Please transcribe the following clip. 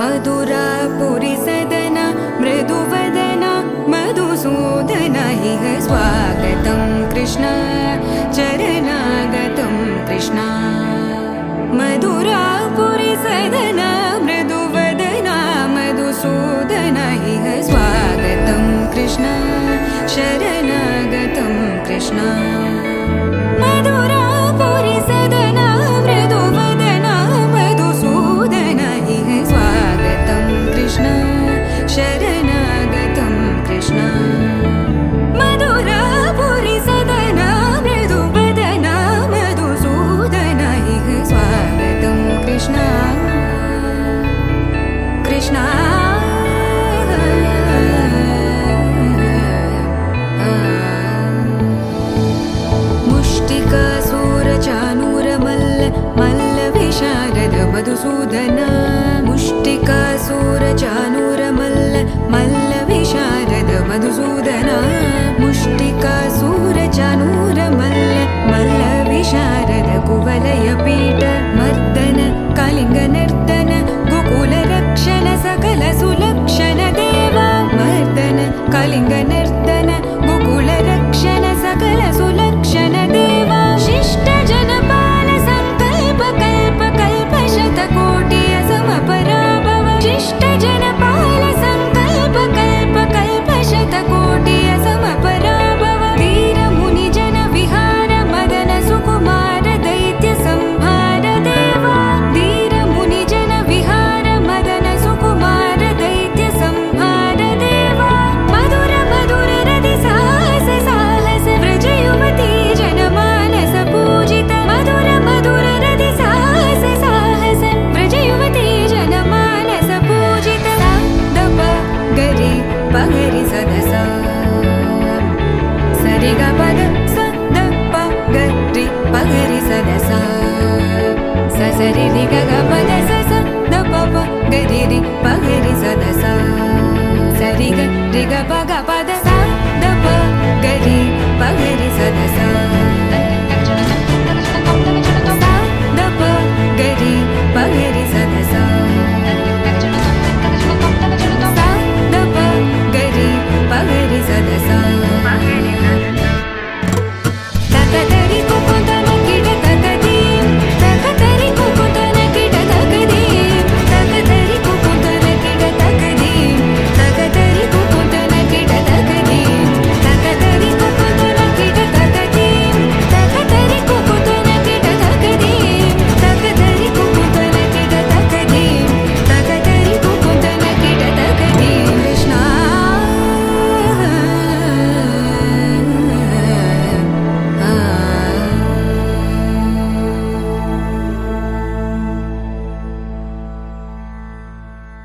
मधुरापुरी सदना मृदुवदना मधुसूदन इह स्वागतं कृष्ण चरणागतं कृष्ण मधुरापुरी सदना मृदुवदना मधुसूदन इह स्वागतं कृष्ण शरणागतं कृष्ण मधुरापुरी सदना मृदुवदना मधुसूदन इह स्वागतं कृष्ण शरणागतं कृष्ण मधुरापुरी सदना मृदुवदना मधुसूदन इह स्वागतं कृष्ण कृष्ण मधुसूदन मुष्टिकासुरचाणूरमल्ल मल्लविशारद मधुसूदन मुष्टिकासुरचाणूरमल्ल मल्लविशारद कुवलयपीठ मर्दन कलिङ्गनर्तन गोकुलरक्षण सकल सुलक्षण देवा मर्दन कलिङ्गनर्तन गोकुलरक्षण सकल सुलक्षण देवा शिष्ट जनपाल संकल्प कल्प कल्प शतकोटि असमपराभव शिष्ट जनपाल संकल्प कल्प कल्प शतकोटि असमपराभव वीर मुनि जन विहार मदन सुकुमार दैत्य संहार देवा वीर मुनि जन विहार मदन सुकुमार दैत्य संहार देवा मधुर मधुर रति साहस साहस व्रज युवती जनमानस पूजित मधुर मधुर रति साहस साहस व्रज युवती जनमानस पूजित दप गरि पगरि सदस सरि ग पद स द प गरि पगरि सदस स सरि रि ग